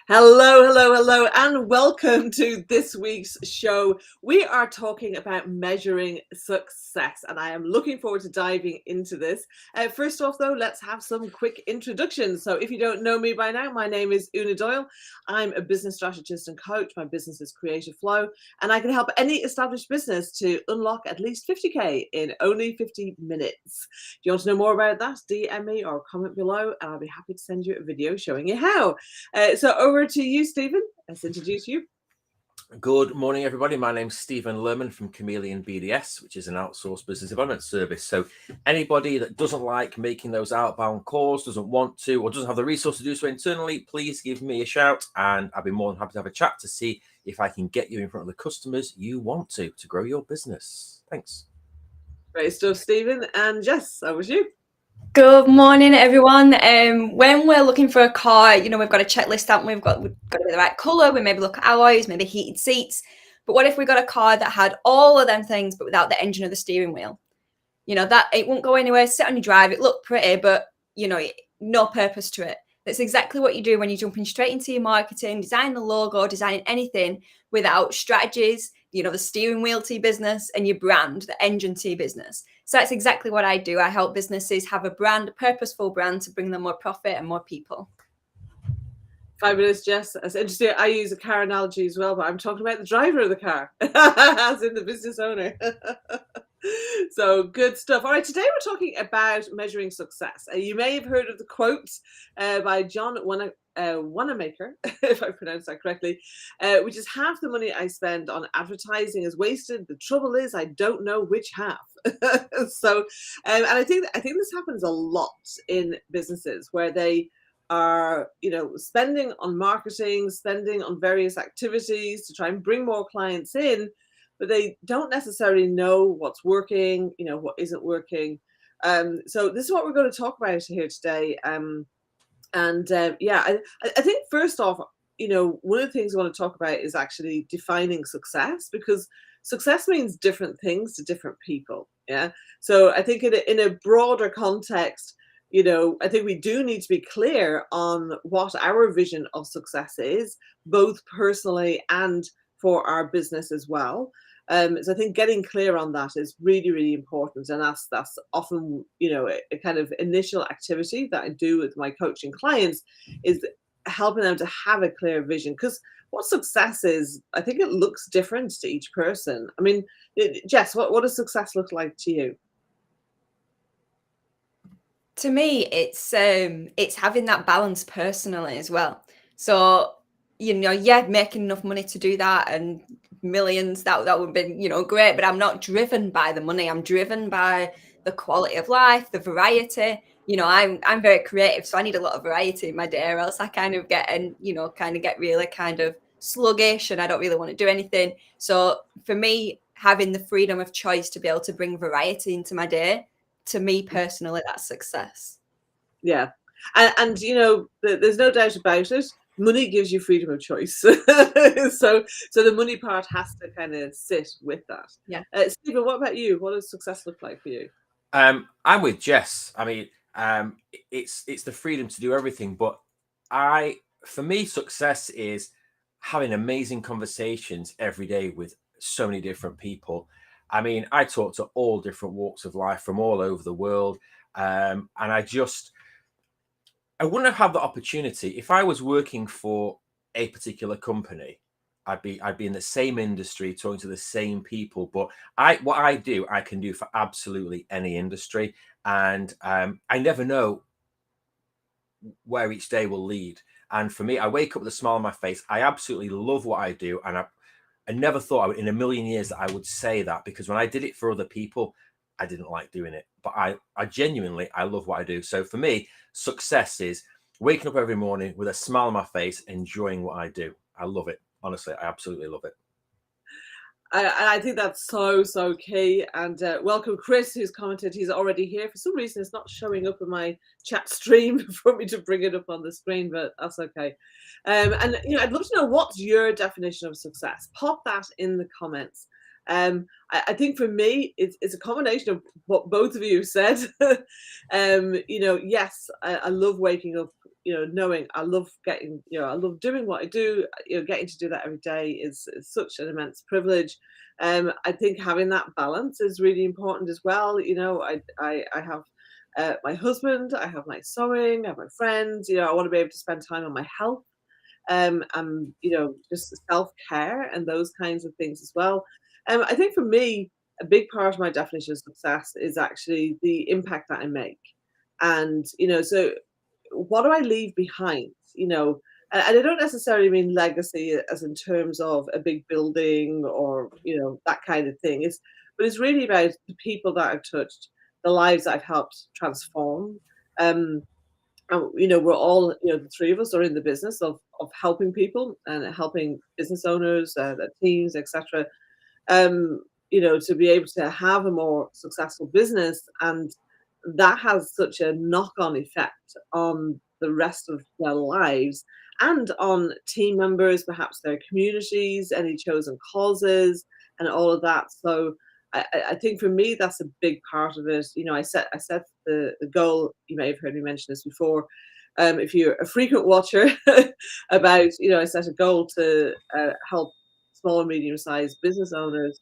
Hello, and welcome to this week's show. We are talking about measuring success, and I am looking forward to diving into this. First off, though, let's have some quick introductions. So, if you don't know me by now, my name is Una Doyle. I'm a business strategist and coach. My business is Creative Flow, and I can help any established business to unlock at least 50K in only 50 minutes. If you want to know more about that, DM me or comment below, and I'll be happy to send you a video showing you how. So over to you, Stephen. Let's introduce you. Good morning, everybody. My name's Stephen Lerman from Chameleon BDS, which is an outsourced business development service. So anybody that doesn't like making those outbound calls, doesn't want to, or doesn't have the resource to do so internally, please give me a shout and I'll be more than happy to have a chat to see if I can get you in front of the customers you want to grow your business. Thanks. Great stuff, Stephen. And Jess, that was you. Good morning, everyone. When we're looking for a car, we've got a checklist, haven't we? We've got to be the right colour. We maybe look at alloys, maybe heated seats. But what if we got a car that had all of them things, but without the engine or the steering wheel? That it won't go anywhere. Sit on your drive. It looked pretty, but no purpose to it. That's exactly what you do when you're jumping straight into your marketing, designing the logo, designing anything without strategies. The steering wheel to your business and your brand, the engine to your business. So that's exactly what I do. I help businesses have a brand, a purposeful brand to bring them more profit and more people. Fabulous, Jess. That's interesting. I use a car analogy as well, but I'm talking about the driver of the car, as in the business owner. So good stuff. All right, today we're talking about measuring success. You may have heard of the quote by John Wanamaker, if I pronounced that correctly, which is half the money I spend on advertising is wasted. The trouble is I don't know which half. So, and I think this happens a lot in businesses where they are, spending on marketing, spending on various activities to try and bring more clients in, but they don't necessarily know what's working, what isn't working. So this is what we're going to talk about here today. I think first off, one of the things I want to talk about is actually defining success, because success means different things to different people. Yeah. So I think in a broader context, I think we do need to be clear on what our vision of success is, both personally and for our business as well. So I think getting clear on that is really, really important. And that's often, a kind of initial activity that I do with my coaching clients, is helping them to have a clear vision. Because what success is, I think it looks different to each person. I mean, Jess, what does success look like to you? To me, it's having that balance personally as well. So, making enough money to do that and millions, that would be, great, but I'm not driven by the money. I'm driven by the quality of life, the variety. I'm very creative, so I need a lot of variety in my day, or else I kind of get really kind of sluggish and I don't really want to do anything. So for me, having the freedom of choice to be able to bring variety into my day, to me personally, that's success. Yeah. And there's no doubt about it. Money gives you freedom of choice. So the money part has to kind of sit with that. Yeah. Stephen, what about you? What does success look like for you? I'm with Jess. I mean, it's the freedom to do everything. But for me, success is having amazing conversations every day with so many different people. I mean, I talk to all different walks of life from all over the world. And I wouldn't have had the opportunity if I was working for a particular company. I'd be in the same industry, talking to the same people. But what I do, I can do for absolutely any industry. And I never know where each day will lead. And for me, I wake up with a smile on my face. I absolutely love what I do. And I never thought in a million years that I would say that, because when I did it for other people, I didn't like doing it. But I genuinely love what I do. So for me, success is waking up every morning with a smile on my face, enjoying what I do. I love it. Honestly, I absolutely love it. I think that's so key. And welcome, Chris, who's commented. He's already here. For some reason, it's not showing up in my chat stream for me to bring it up on the screen, but that's okay. And I'd love to know, what's your definition of success? Pop that in the comments. I think for me, it's a combination of what both of you said. Yes, I love waking up, knowing I love getting, I love doing what I do. Getting to do that every day is such an immense privilege. I think having that balance is really important as well. I have my husband, I have my sewing, I have my friends. I want to be able to spend time on my health, and just self-care and those kinds of things as well. I think for me, a big part of my definition of success is actually the impact that I make. And so what do I leave behind? And I don't necessarily mean legacy as in terms of a big building or that kind of thing. But it's really about the people that I've touched, the lives that I've helped transform. Um, we're all, the three of us are in the business of helping people and helping business owners, their teams, etc. To be able to have a more successful business, and that has such a knock-on effect on the rest of their lives and on team members, perhaps their communities, any chosen causes, and all of that. So I think for me that's a big part of it. I set the goal. You may have heard me mention this before. If you're a frequent watcher, about I set a goal to help small and medium-sized business owners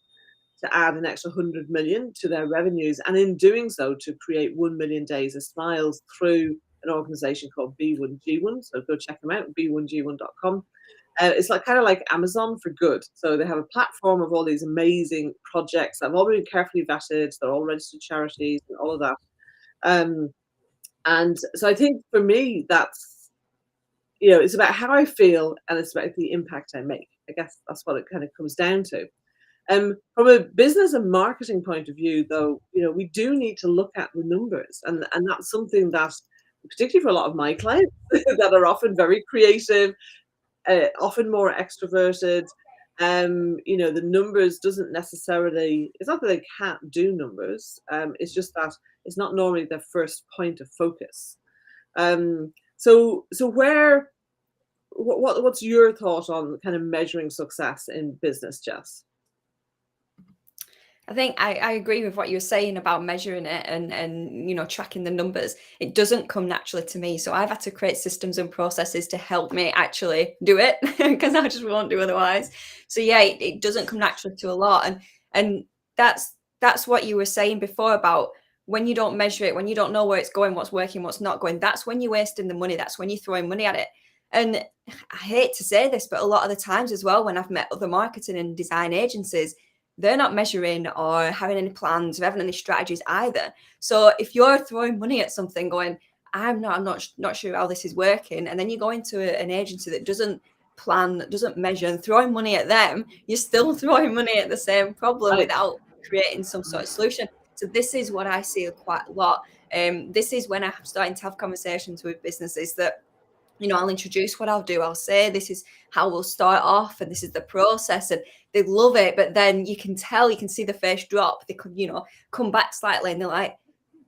to add an extra 100 million to their revenues, and in doing so, to create 1 million days of smiles through an organization called B1G1. So go check them out, b1g1.com. It's kind of like Amazon for good. So they have a platform of all these amazing projects that have all been carefully vetted. They're all registered charities and all of that. And so I think for me, that's, it's about how I feel and it's about the impact I make. I guess that's what it kind of comes down to. From a business and marketing point of view, though, we do need to look at the numbers, and that's something that, particularly for a lot of my clients, that are often very creative, often more extroverted. The numbers doesn't necessarily. It's not that they can't do numbers. It's just that it's not normally their first point of focus. So what's your thought on kind of measuring success in business, Jess? I think I agree with what you were saying about measuring it and tracking the numbers. It doesn't come naturally to me. So I've had to create systems and processes to help me actually do it, because I just won't do otherwise. So yeah, it doesn't come naturally to a lot. And that's what you were saying before about when you don't measure it, when you don't know where it's going, what's working, what's not going, that's when you're wasting the money. That's when you're throwing money at it. And I hate to say this, but a lot of the times as well, when I've met other marketing and design agencies, they're not measuring or having any plans or having any strategies either. So if you're throwing money at something going, I'm not sure how this is working, and then you go into an agency that doesn't plan, that doesn't measure, and throwing money at them, you're still throwing money at the same problem without creating some sort of solution. So this is what I see quite a lot. This is when I'm starting to have conversations with businesses that, I'll introduce what I'll do. I'll say, this is how we'll start off, and this is the process, and they love it. But then you can see the face drop. They could, come back slightly, and they're like,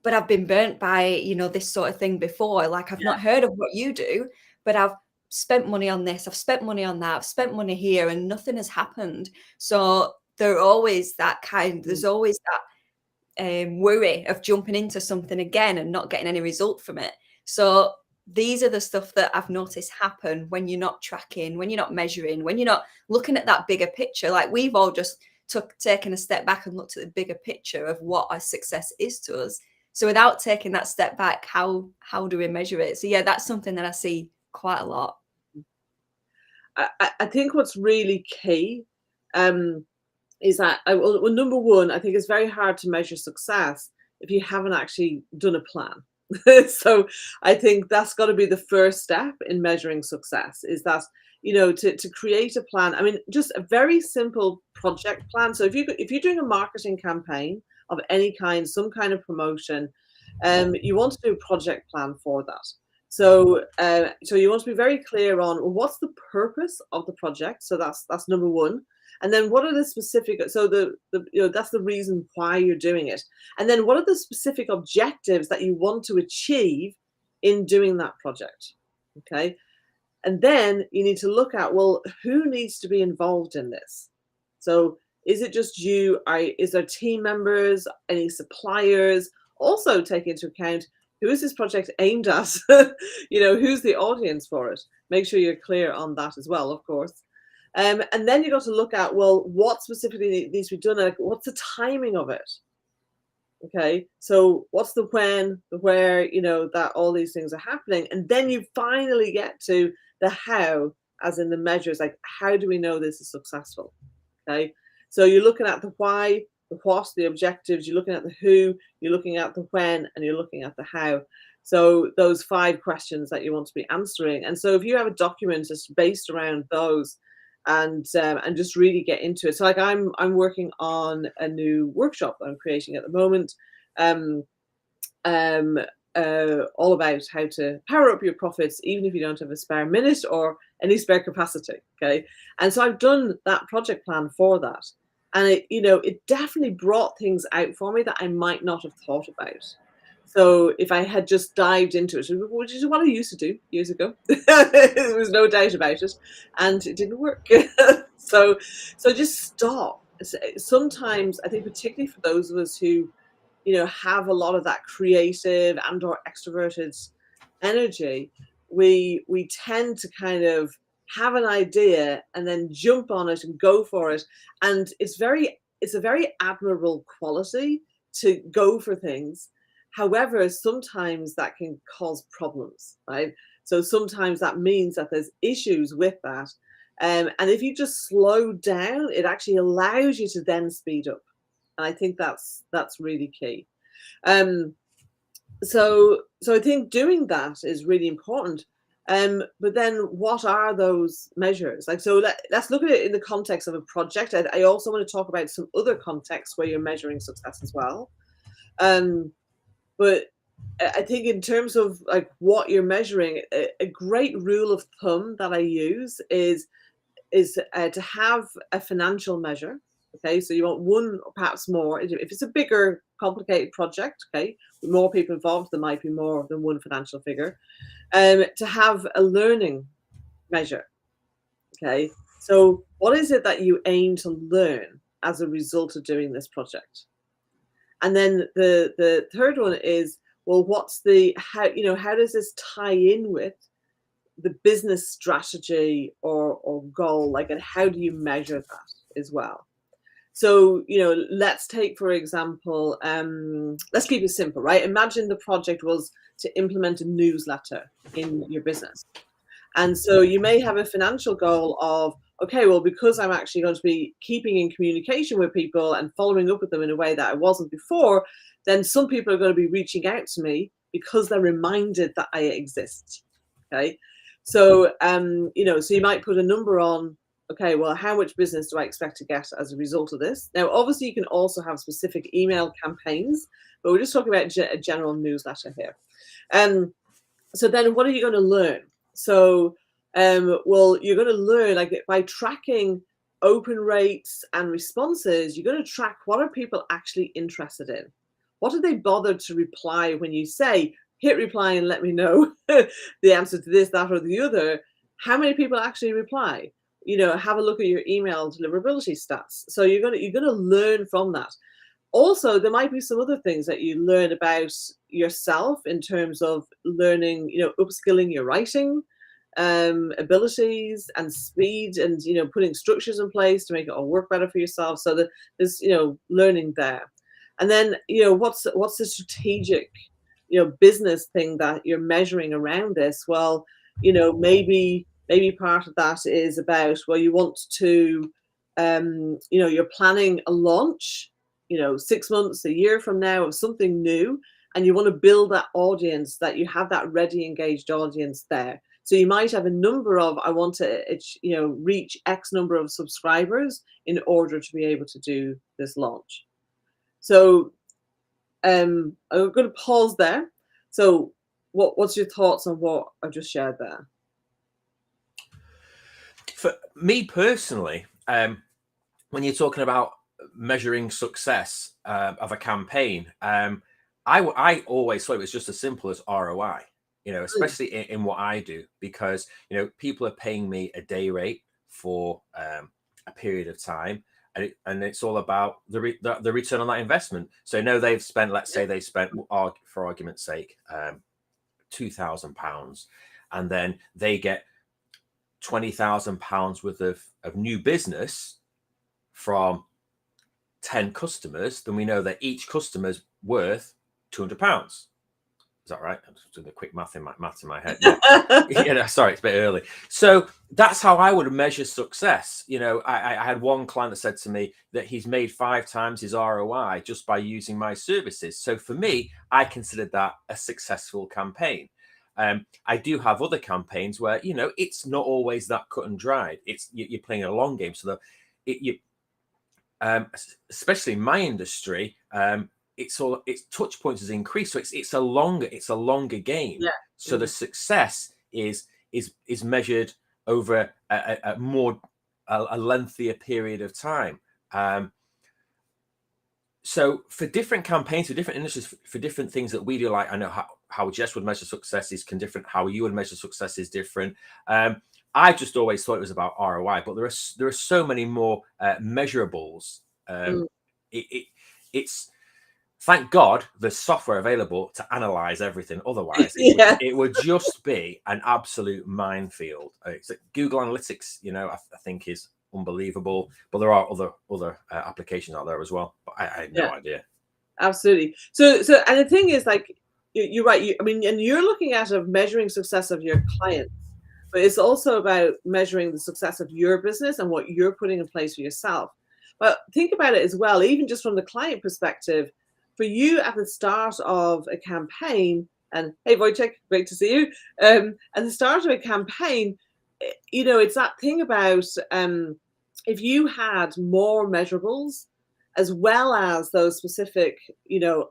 but I've been burnt by, this sort of thing before. Like, I've not heard of what you do, but I've spent money on this. I've spent money on that. I've spent money here, and nothing has happened. So there's always that worry of jumping into something again and not getting any result from it. So these are the stuff that I've noticed happen when you're not tracking, when you're not measuring, when you're not looking at that bigger picture. Like, we've all just taken a step back and looked at the bigger picture of what our success is to us. So without taking that step back, how do we measure it? So yeah, that's something that I see quite a lot. I think what's really key is that, well, number one, I think it's very hard to measure success if you haven't actually done a plan. So I think that's got to be the first step in measuring success, is that, to create a plan. I mean, just a very simple project plan. So if you're doing a marketing campaign of any kind, some kind of promotion, you want to do a project plan for that. So you want to be very clear on, well, what's the purpose of the project. So that's number one. And then what are the specific, so that's the reason why you're doing it. And then what are the specific objectives that you want to achieve in doing that project? Okay. And then you need to look at, well, who needs to be involved in this? So Is it just you? Is there team members, any suppliers? Also take into account, who is this project aimed at? Who's the audience for it? Make sure you're clear on that as well, of course. And then you've got to look at, well, what specifically needs to be done? Like, what's the timing of it? Okay, so what's the when, the where, that all these things are happening. And then you finally get to the how, as in the measures, like, how do we know this is successful? Okay, so you're looking at the why, the what, the objectives, you're looking at the who, you're looking at the when, and you're looking at the how. So those 5 questions that you want to be answering. And so if you have a document that's based around those, and just really get into it. So like I'm working on a new workshop that I'm creating at the moment, all about how to power up your profits even if you don't have a spare minute or any spare capacity. Okay, and so I've done that project plan for that, and it definitely brought things out for me that I might not have thought about. So if I had just dived into it, which is what I used to do years ago, there was no doubt about it, and it didn't work. so just stop. Sometimes I think, particularly for those of us who, have a lot of that creative and or extroverted energy, we tend to kind of have an idea and then jump on it and go for it. And it's a very admirable quality to go for things. However, sometimes that can cause problems, right? So sometimes that means that there's issues with that. And if you just slow down, it actually allows you to then speed up. And I think that's really key. So I think doing that is really important. But then what are those measures? Like, so let's look at it in the context of a project. I also want to talk about some other contexts where you're measuring success as well. But I think in terms of like what you're measuring, a great rule of thumb that I use is to have a financial measure. Okay, so you want one or perhaps more. If it's a bigger, complicated project, okay, with more people involved, there might be more than one financial figure. To have a learning measure. Okay, so what is it that you aim to learn as a result of doing this project? And then the third one is, well, what's how does this tie in with the business strategy or goal? Like, and how do you measure that as well? So, let's take, for example, let's keep it simple, right? Imagine the project was to implement a newsletter in your business. And so you may have a financial goal of, okay, well, because I'm actually going to be keeping in communication with people and following up with them in a way that I wasn't before, then some people are going to be reaching out to me because they're reminded that I exist. Okay. So, so you might put a number on, okay, well, how much business do I expect to get as a result of this? Now, obviously, you can also have specific email campaigns, but we're just talking about a general newsletter here. So then what are you going to learn? So, well, you're going to learn, like, by tracking open rates and responses, you're going to track what are people actually interested in. What do they bother to reply when you say, hit reply and let me know the answer to this, that, or the other? How many people actually reply? Have a look at your email deliverability stats. So you're going to learn from that. Also, there might be some other things that you learn about yourself in terms of learning, upskilling your writing abilities and speed, and putting structures in place to make it all work better for yourself. So that there's learning there. And then what's the strategic business thing that you're measuring around this? Well, maybe part of that is about, well, you want to you're planning a launch 6 months, a year from now, of something new, and you want to build that audience, that you have that ready, engaged audience there. So you might have a number of, I want to reach X number of subscribers in order to be able to do this launch. So I'm going to pause there. So what's your thoughts on what I just shared there? For me personally, when you're talking about measuring success of a campaign, I always thought it was just as simple as ROI, especially in what I do, because, people are paying me a day rate for a period of time. and it's all about the return on that investment. So they've spent, let's say they spent, for argument's sake, £2,000, and then they get £20,000 worth of new business from 10 customers, then we know that each customer's worth £200. Is that right? I'm just doing the quick math in my head. Yeah. Sorry, it's a bit early. So that's how I would measure success. I had one client that said to me that he's made 5 times his ROI just by using my services. So for me, I considered that a successful campaign. I do have other campaigns where it's not always that cut and dried. You're playing a long game, so especially in my industry, it's touch points has increased, so it's a longer game. Yeah. So the success is measured over a lengthier period of time. So for different campaigns, for different industries, for different things that we do, like I know how Jess would measure success is different, how you would measure success is different. I just always thought it was about ROI, but there are so many more measurables. It's thank God there's software available to analyze everything. Otherwise, it would just be an absolute minefield. It's like Google Analytics, I think is unbelievable, but there are other applications out there as well. But I had no idea. Absolutely. So, and the thing is, like, you're right. And you're looking at measuring success of your clients, but it's also about measuring the success of your business and what you're putting in place for yourself. But think about it as well, even just from the client perspective, for you at the start of a campaign, and hey, Wojciech, great to see you. At the start of a campaign, it's that thing about if you had more measurables, as well as those specific,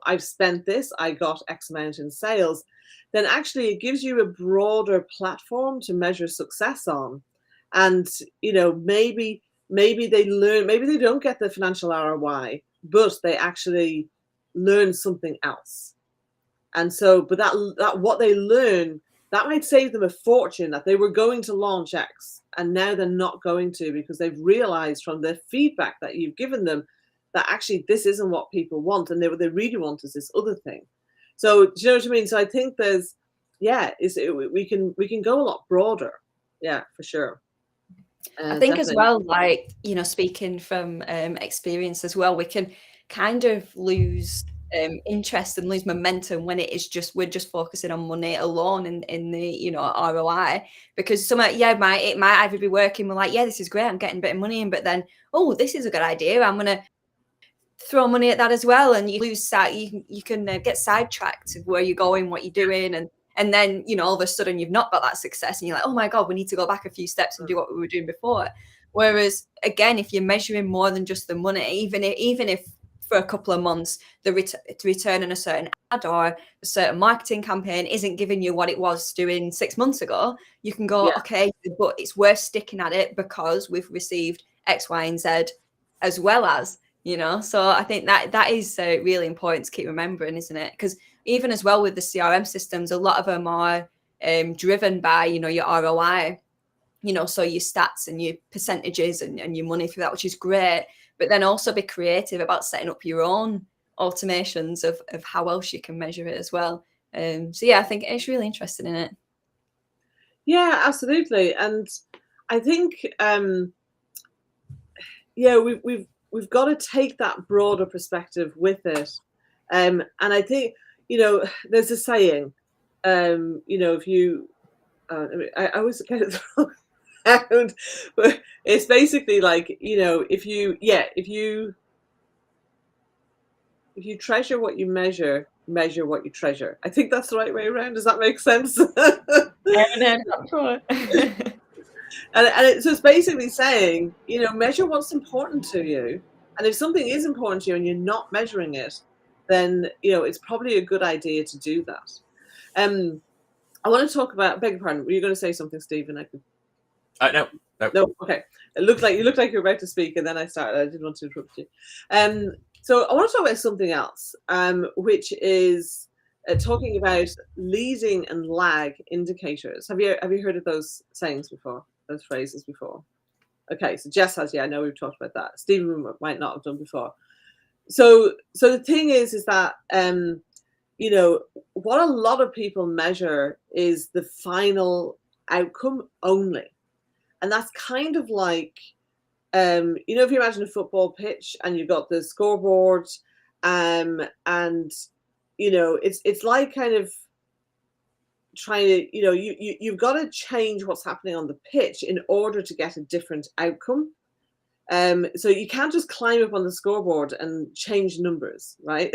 I've spent this, I got X amount in sales, then actually it gives you a broader platform to measure success on. And, maybe they learn, maybe they don't get the financial ROI, but they actually learn something else. And so, but that what they learn, that might save them a fortune, that they were going to launch X and now they're not going to, because they've realized from the feedback that you've given them that actually this isn't what people want, and what they really want is this other thing. So do you know what I mean? So I think there's, we can go a lot broader. Yeah, for sure. I think definitely. As well, like, speaking from experience as well, we can kind of lose interest and lose momentum when we're just focusing on money alone in the ROI, because it might either be working, we're like, yeah, this is great, I'm getting a bit of money in, but then, oh, this is a good idea, I'm gonna throw money at that as well, and you lose that, you can get sidetracked of where you're going, what you're doing, and then all of a sudden you've not got that success and you're like, oh my god, we need to go back a few steps and do what we were doing before. Whereas again, if you're measuring more than just the money, even if for a couple of months the return on a certain ad or a certain marketing campaign isn't giving you what it was doing 6 months ago, you can go, okay, but it's worth sticking at it because we've received X, Y, and Z as well as, so I think that is really important to keep remembering, isn't it? Because even as well with the CRM systems, a lot of them are driven by, your ROI, so your stats and your percentages and your money through that, which is great. But then also be creative about setting up your own automations of how else you can measure it as well. So yeah, I think it's really interesting in it. Yeah, absolutely. And I think, we've got to take that broader perspective with it. And I think, there's a saying, if you, I always get it wrong. But it's basically like, if you treasure what you measure what you treasure. I think that's the right way around. Does that make sense? And so it's basically saying, measure what's important to you, and if something is important to you and you're not measuring it, then it's probably a good idea to do that. I want to talk about, beg your pardon, were you going to say something, Stephen? No. Okay. You looked like you were about to speak, and then I didn't want to interrupt you. So I want to talk about something else, which is talking about leading and lag indicators. Have you heard of those sayings before? Those phrases before? Okay, so Jess has, yeah, I know we've talked about that. Stephen might not have done before. So the thing is that you know, what a lot of people measure is the final outcome only. And that's kind of like, you know, if you imagine a football pitch and you've got the scoreboard, and you know, it's like kind of trying to, you know, you've got to change what's happening on the pitch in order to get a different outcome. So you can't just climb up on the scoreboard and change numbers, right?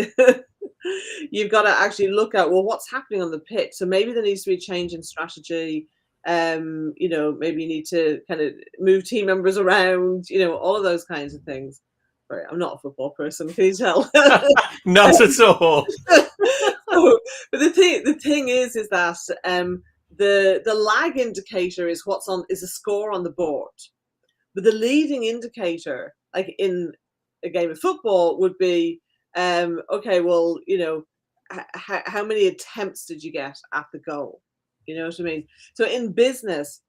You've got to actually look at, well, what's happening on the pitch. So maybe there needs to be a change in strategy. You know, maybe you need to kind of move team members around, you know, all of those kinds of things. Right, I'm not a football person, can you tell? Not at all. So, but the thing is that the lag indicator is is a score on the board. But the leading indicator, like in a game of football, would be, okay, well, you know, how many attempts did you get at the goal? You know what I mean? So in business,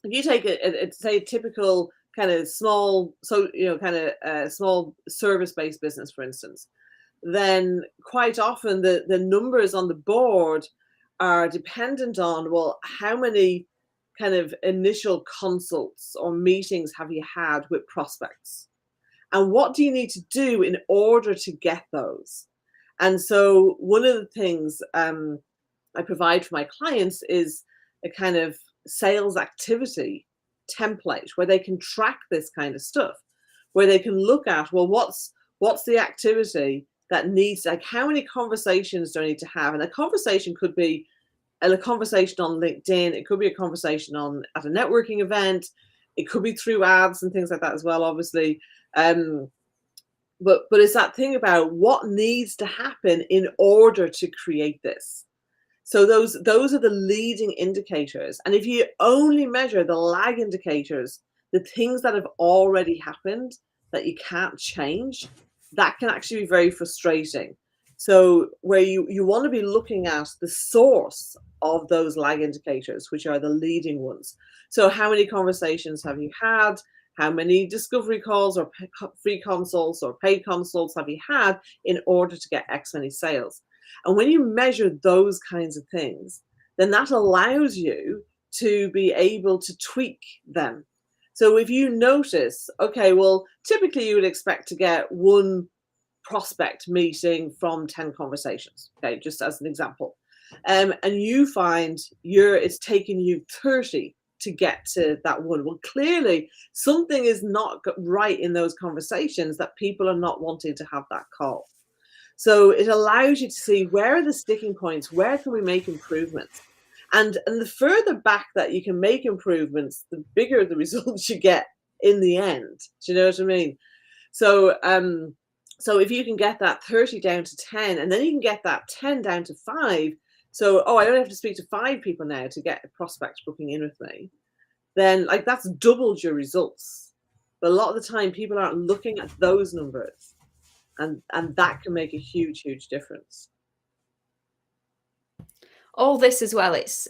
if you take say a typical kind of small, so you know, kind of small service-based business, for instance, then quite often the numbers on the board are dependent on, well, how many kind of initial consults or meetings have you had with prospects? And what do you need to do in order to get those? And so one of the things I provide for my clients is a kind of sales activity template where they can track this kind of stuff, where they can look at, well, what's the activity that needs, like, how many conversations do I need to have? And a conversation could be a conversation on LinkedIn. It could be a conversation at a networking event. It could be through ads and things like that as well, obviously. But it's that thing about what needs to happen in order to create this. So those are the leading indicators. And if you only measure the lag indicators, the things that have already happened that you can't change, that can actually be very frustrating. So where you want to be looking at the source of those lag indicators, which are the leading ones. So how many conversations have you had? How many discovery calls or free consults or paid consults have you had in order to get X many sales? And when you measure those kinds of things, then that allows you to be able to tweak them. So if you notice, okay, well, typically you would expect to get one prospect meeting from 10 conversations, okay, just as an example. And you find it's taking you 30 to get to that one. Well, clearly something is not right in those conversations that people are not wanting to have that call. So it allows you to see, where are the sticking points? Where can we make improvements? And the further back that you can make improvements, the bigger the results you get in the end. Do you know what I mean? So so if you can get that 30 down to 10, and then you can get that 10 down to 5, so, I don't have to speak to 5 people now to get a prospect booking in with me, then like that's doubled your results. But a lot of the time people aren't looking at those numbers, and that can make a huge difference. All this as well, it's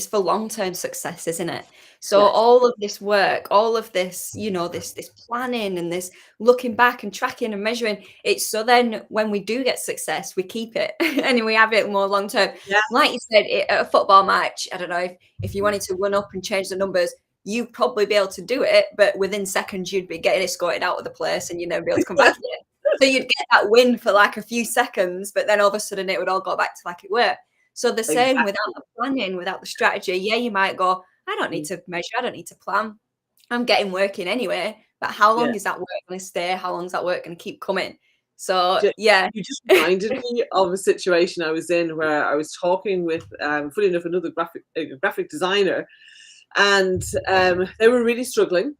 for long-term success, isn't it? So Yes. all of this work, all of this, you know, this planning and this looking back and tracking and measuring, it's so then when we do get success, we keep it and we have it more long-term. Yeah. Like you said, at a football match, I don't know, if you wanted to run up and change the numbers, you'd probably be able to do it, but within seconds you'd be getting escorted out of the place and you'd never be able to come back again. So you'd get that win for like a few seconds, but then all of a sudden it would all go back to like it were. So the same, Exactly. without the planning, without the strategy, yeah, you might go, I don't need to measure, I don't need to plan. I'm getting working anyway. But how long is that work going to stay? How long is that work going to keep coming? So yeah. You just reminded me of a situation I was in where I was talking with, funny enough, another graphic designer, and they were really struggling.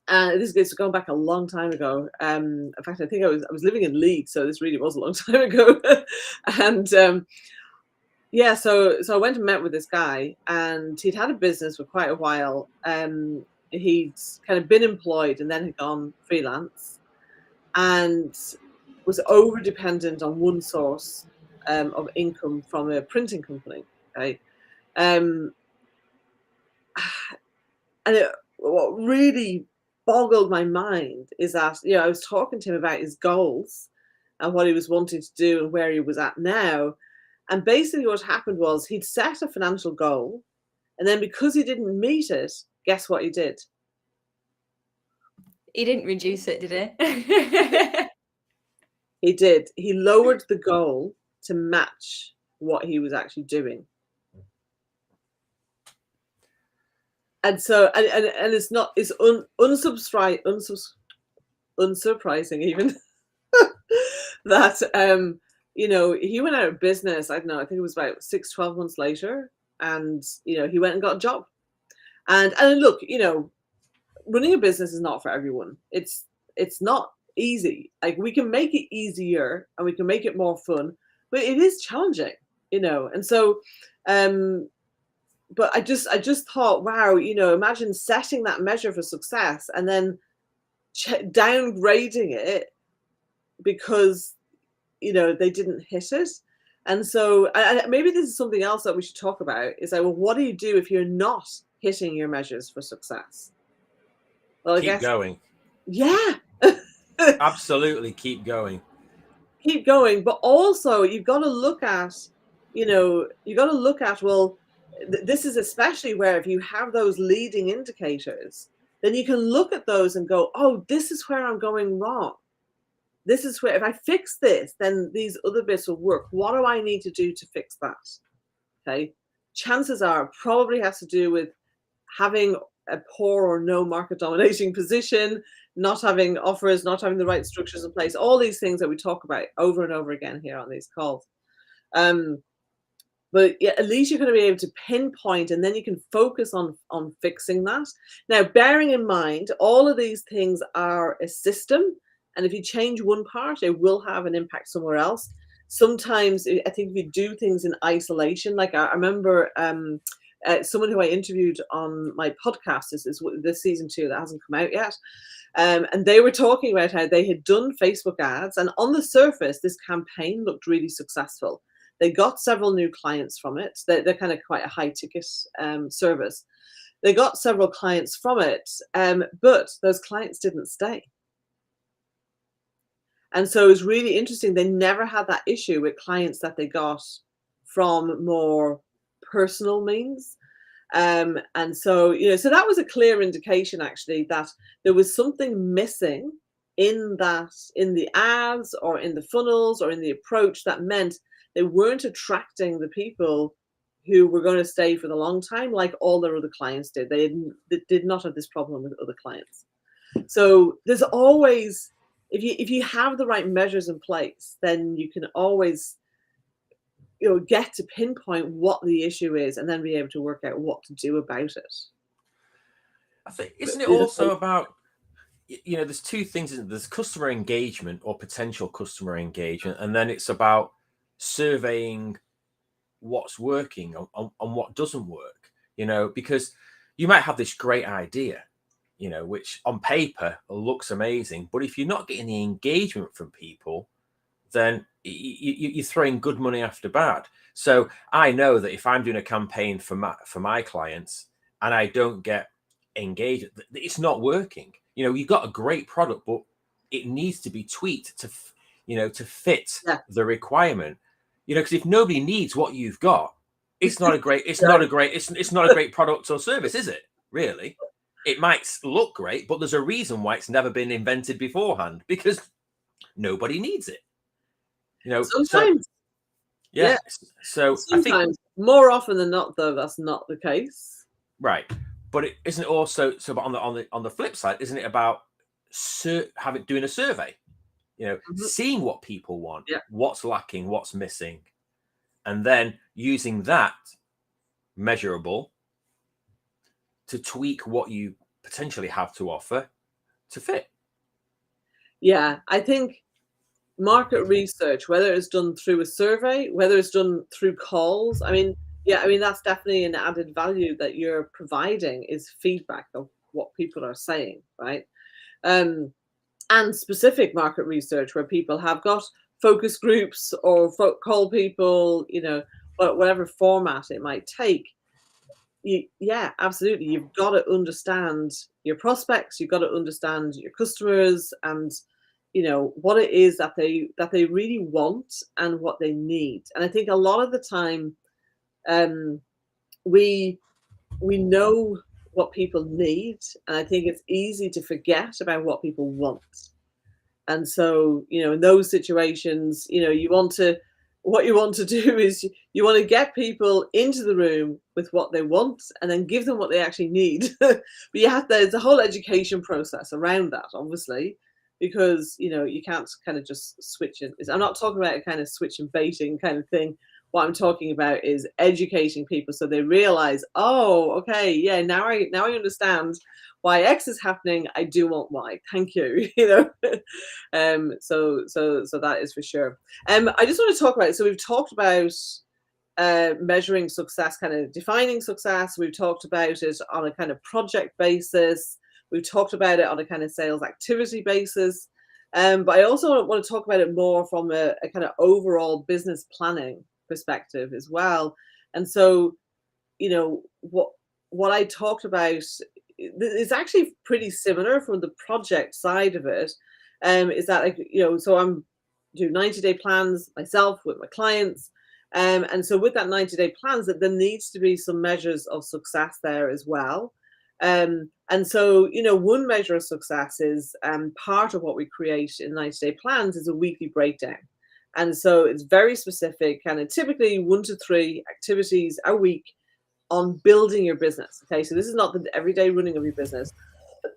This is going back a long time ago. In fact, I think I was living in Leeds, so this really was a long time ago. And yeah, so I went and met with this guy, and he'd had a business for quite a while. He'd kind of been employed and then had gone freelance, and was over dependent on one source of income from a printing company. Right, and what really boggled my mind is that, you know, I was talking to him about his goals and what he was wanting to do and where he was at now. And basically what happened was he'd set a financial goal, and then because he didn't meet it, guess what he did? He didn't reduce it, did he? He did. He lowered the goal to match what he was actually doing. And so, and it's not, it's unsurprising even that, you know, he went out of business, I don't know, I think it was about 6-12 months later. And, you know, he went and got a job. And look, you know, running a business is not for everyone. It's not easy. Like, we can make it easier and we can make it more fun, but it is challenging, you know. And so, but I just thought, wow, you know, imagine setting that measure for success and then downgrading it because, you know, they didn't hit it. And so maybe this is something else that we should talk about, is like, well, what do you do if you're not hitting your measures for success? Well, Keep going. Yeah. Absolutely keep going. Keep going. But also you've got to look at, you know, well, this is especially where if you have those leading indicators, then you can look at those and go, oh, this is where I'm going wrong. This is where, if I fix this, then these other bits will work. What do I need to do to fix that? Okay. Chances are it probably has to do with having a poor or no market dominating position, not having offers, not having the right structures in place, all these things that we talk about over and over again here on these calls. But yeah, at least you're going to be able to pinpoint, and then you can focus on fixing that. Now, bearing in mind, all of these things are a system, and if you change one part, it will have an impact somewhere else. Sometimes I think if you do things in isolation, like I remember someone who I interviewed on my podcast, this season 2 that hasn't come out yet. And they were talking about how they had done Facebook ads, and on the surface, this campaign looked really successful. They got several new clients from it. They're kind of quite a high ticket service. They got several clients from it, but those clients didn't stay. And so it was really interesting. They never had that issue with clients that they got from more personal means. And so, you know, so that was a clear indication actually that there was something missing in the ads or in the funnels or in the approach that meant they weren't attracting the people who were going to stay for the long time like all their other clients did. They did not have this problem with other clients. So there's always, if you have the right measures in place, then you can always, you know, get to pinpoint what the issue is and then be able to work out what to do about it. I think, isn't it also about, you know, there's two things. There's customer engagement or potential customer engagement, and then it's about surveying what's working and what doesn't work, you know, because you might have this great idea, you know, which on paper looks amazing, but if you're not getting the engagement from people, then you're throwing good money after bad. So I know that if I'm doing a campaign for my clients and I don't get engaged, it's not working. You know, you've got a great product, but it needs to be tweaked to, you know, to fit the requirement. You know, because if nobody needs what you've got, it's not a great product or service, is it? Really, it might look great, but there's a reason why it's never been invented beforehand, because nobody needs it. You know, sometimes, So sometimes, I think more often than not, though, that's not the case. Right, but it isn't also so. But on the flip side, isn't it about doing a survey? You know, seeing what people want, what's lacking, what's missing, and then using that measurable to tweak what you potentially have to offer to fit. Yeah, I think market research, whether it's done through a survey, whether it's done through calls, I mean, that's definitely an added value that you're providing, is feedback of what people are saying, right? And specific market research where people have got focus groups or call people, you know, whatever format it might take. yeah, absolutely. You've got to understand your prospects. You've got to understand your customers, and what it is that they really want and what they need. And I think a lot of the time, we know what people need, and I think it's easy to forget about what people want. And so, in those situations, what you want to do is you want to get people into the room with what they want and then give them what they actually need. But there's a whole education process around that, obviously, because, you can't kind of just switch it. I'm not talking about a kind of switch and baiting kind of thing. What I'm talking about is educating people so they realize, oh, okay, yeah, now I understand why X is happening. I do want Y. Thank you. So that is for sure. I just want to talk about it. So we've talked about measuring success, kind of defining success. We've talked about it on a kind of project basis. We've talked about it on a kind of sales activity basis. But I also want to talk about it more from a kind of overall business planning perspective as well. And so, what I talked about is actually pretty similar from the project side of it. Is that so I'm do 90-day plans myself with my clients. And so with that 90-day plans, that there needs to be some measures of success there as well. And so, one measure of success is part of what we create in 90-day plans is a weekly breakdown. And so it's very specific, kind of typically 1 to 3 activities a week on building your business. Okay, so this is not the everyday running of your business,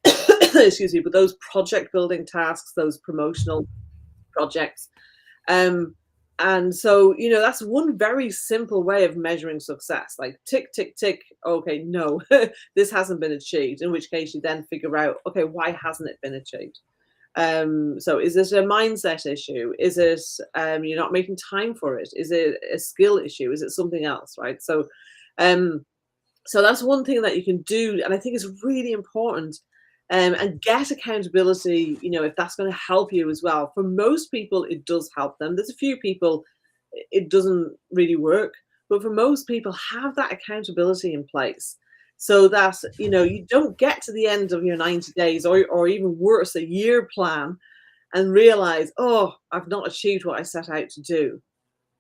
excuse me, but those project building tasks, those promotional projects. And so, that's one very simple way of measuring success, like tick, tick, tick. Okay, no, this hasn't been achieved, in which case you then figure out, okay, why hasn't it been achieved? So is it a mindset issue? Is it you're not making time for it? Is it a skill issue? Is it something else, right? So that's one thing that you can do, and I think it's really important. And get accountability, if that's going to help you as well. For most people, it does help them. There's a few people it doesn't really work, but for most people, have that accountability in place so that you don't get to the end of your 90 days or even worse, a year plan, and realize, oh, I've not achieved what I set out to do.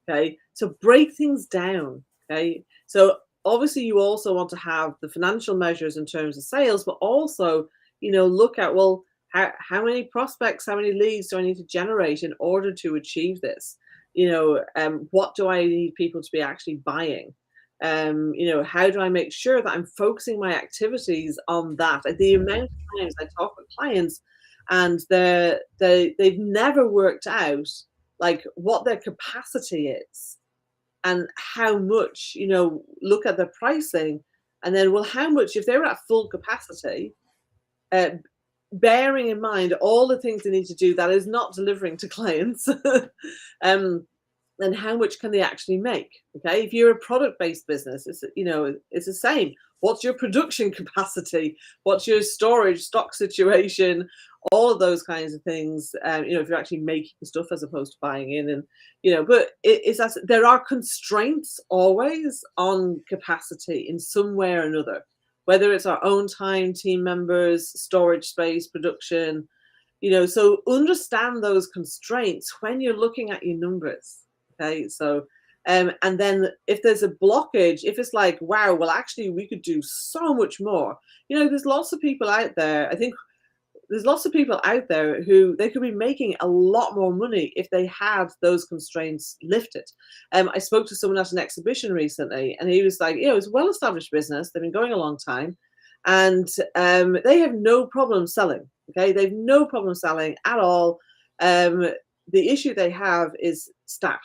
Okay, so break things down. Okay, so obviously you also want to have the financial measures in terms of sales, but also look at, well, how many prospects, how many leads do I need to generate in order to achieve this? What do I need people to be actually buying? How do I make sure that I'm focusing my activities on that? The amount of times I talk with clients and they've never worked out like what their capacity is and how much, look at the pricing and then, well, how much, if they were at full capacity, bearing in mind all the things they need to do that is not delivering to clients, then how much can they actually make? Okay, if you're a product-based business, it's the same. What's your production capacity? What's your storage stock situation? All of those kinds of things. If you're actually making stuff as opposed to buying in, and but it's as there are constraints always on capacity in some way or another, whether it's our own time, team members, storage space, production. So understand those constraints when you're looking at your numbers. Okay, so and then if there's a blockage, if it's like, wow, well, actually we could do so much more. There's lots of people out there. I think there's lots of people out there who they could be making a lot more money if they had those constraints lifted. I spoke to someone at an exhibition recently, and he was like, it's a well-established business. They've been going a long time, and they have no problem selling. Okay, they've no problem selling at all. The issue they have is staff.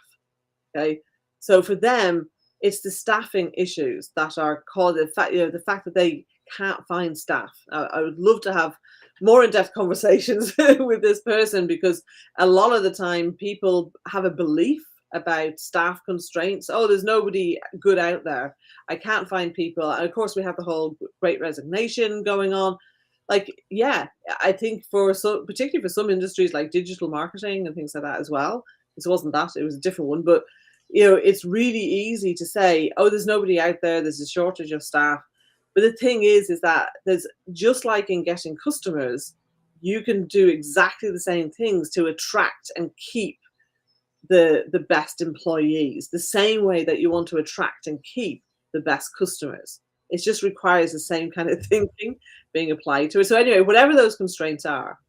Okay, so for them, it's the staffing issues that are called the fact that they can't find staff. I would love to have more in-depth conversations with this person, because a lot of the time people have a belief about staff constraints. Oh, there's nobody good out there. I can't find people. And of course, we have the whole Great Resignation going on. Like, yeah, I think particularly for some industries like digital marketing and things like that as well. It wasn't that, it was a different one, but it's really easy to say, oh, there's nobody out there, there's a shortage of staff. But the thing is that there's, just like in getting customers, you can do exactly the same things to attract and keep the best employees, the same way that you want to attract and keep the best customers. It just requires the same kind of thinking being applied to it. So anyway, whatever those constraints are,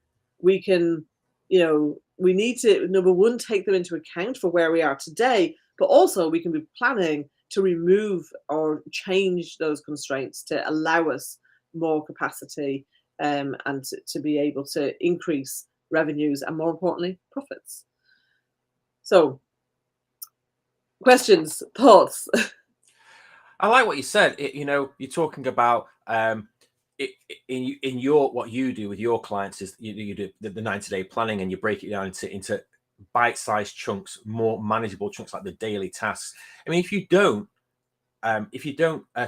we can, we need to, number one, take them into account for where we are today, but also we can be planning to remove or change those constraints to allow us more capacity, and to be able to increase revenues and, more importantly, profits. So, questions, thoughts? I like what you said. You're talking about in your, what you do with your clients is you do the 90-day planning, and you break it down into bite-sized chunks, more manageable chunks, like the daily tasks. I mean, if you don't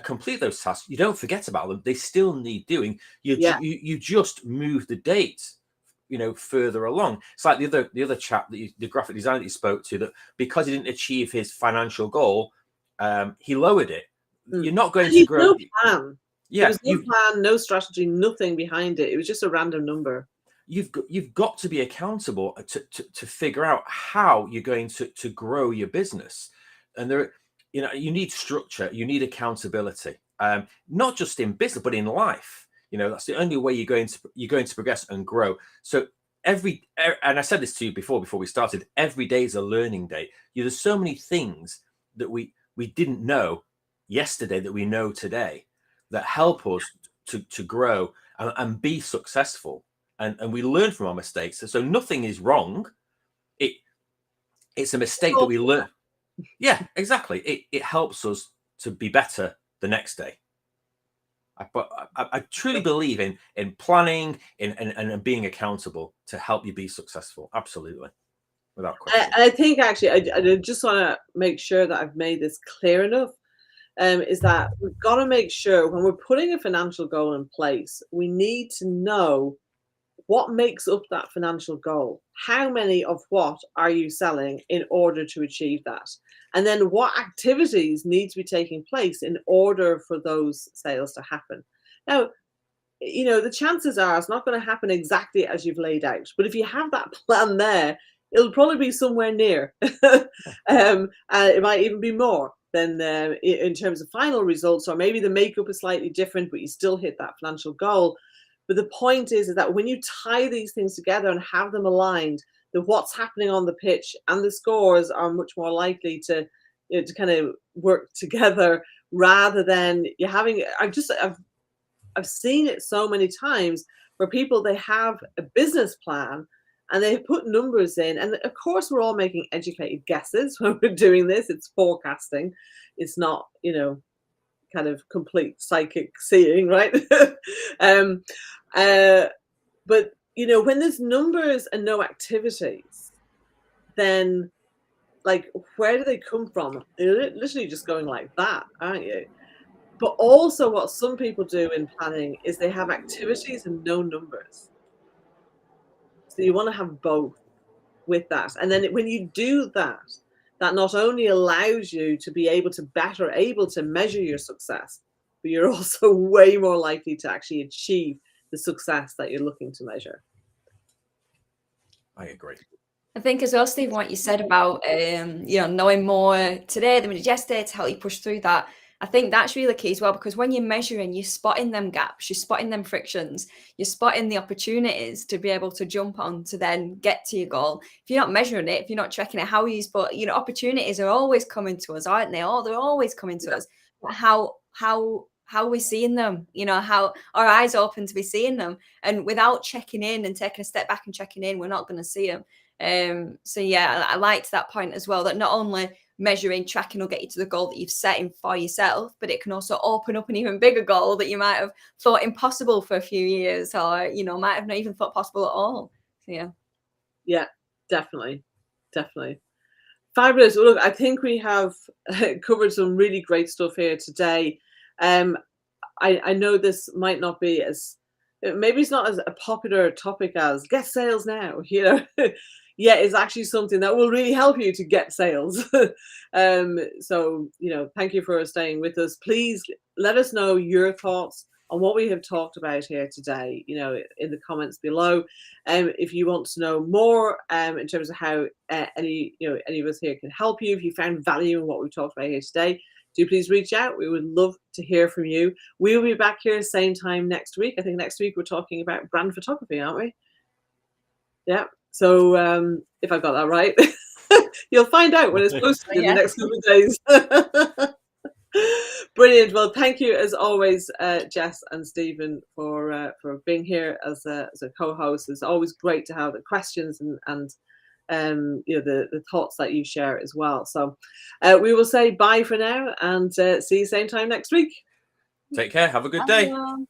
complete those tasks, you don't forget about them. They still need doing. You just move the date, further along. It's like the other chap, the graphic designer that you spoke to, that because he didn't achieve his financial goal, he lowered it. You're not going to grow. No plan. Yeah, there was no plan, no strategy, nothing behind it. It was just a random number. You've got to be accountable to figure out how you're going to grow your business, and you need structure, you need accountability, not just in business but in life. That's the only way you're going to progress and grow. So and I said this to you before we started, every day is a learning day. There's so many things that we didn't know yesterday that we know today, that help us to grow and be successful, and we learn from our mistakes. So nothing is wrong. It's a mistake that we learn. Yeah, exactly. It helps us to be better the next day. But I truly believe in planning and being accountable to help you be successful. Absolutely, without question. I think actually, I just want to make sure that I've made this clear enough. Is that we've got to make sure when we're putting a financial goal in place, we need to know what makes up that financial goal. How many of what are you selling in order to achieve that? And then what activities need to be taking place in order for those sales to happen? Now, the chances are it's not going to happen exactly as you've laid out. But if you have that plan there, it'll probably be somewhere near. And it might even be more than in terms of final results, or maybe the makeup is slightly different, but you still hit that financial goal. But the point is that when you tie these things together and have them aligned, that what's happening on the pitch and the scores are much more likely to kind of work together, rather than you having. I've seen it so many times where people, they have a business plan and they put numbers in, and of course we're all making educated guesses when we're doing this. It's forecasting. It's not kind of complete psychic seeing, right? But when there's numbers and no activities, then where do they come from? They're literally just going like that, aren't you? But also what some people do in planning is they have activities and no numbers. So you want to have both with that. And then when you do that, that not only allows you to be able to measure your success, but you're also way more likely to actually achieve the success that you're looking to measure. I agree. I think as well, Steve, what you said about knowing more today than we did yesterday to help you push through that. I think that's really key as well, because when you're measuring, you're spotting them gaps, you're spotting them frictions, you're spotting the opportunities to be able to jump on to then get to your goal. If you're not measuring it, if you're not checking it, how you spot, opportunities are always coming to us, aren't they? Oh, they're always coming to us. But how are we seeing them? How our eyes open to be seeing them, and without checking in and taking a step back and checking in, we're not going to see them. So yeah, I liked that point as well, that not only measuring, tracking will get you to the goal that you've set in for yourself, but it can also open up an even bigger goal that you might have thought impossible for a few years, or might have not even thought possible at all. So yeah, definitely fabulous. Well, look, I think we have covered some really great stuff here today. I know this might not be maybe it's not as a popular topic as get sales now. yet is actually something that will really help you to get sales. So, you know, thank you for staying with us. Please let us know your thoughts on what we have talked about here today, you know, in the comments below. If you want to know more in terms of how any of us here can help you, if you found value in what we talked about here today, do please reach out. We would love to hear from you. We will be back here same time next week. I think next week we're talking about brand photography, aren't we? Yeah. So if I've got that right, you'll find out when it's posted in the next couple of days. Brilliant. Well, thank you as always, Jess and Stephen, for being here as a co-host. It's always great to have the questions and you know, the thoughts that you share as well. So we will say bye for now and see you same time next week. Take care. Have a good Bye, day. everyone.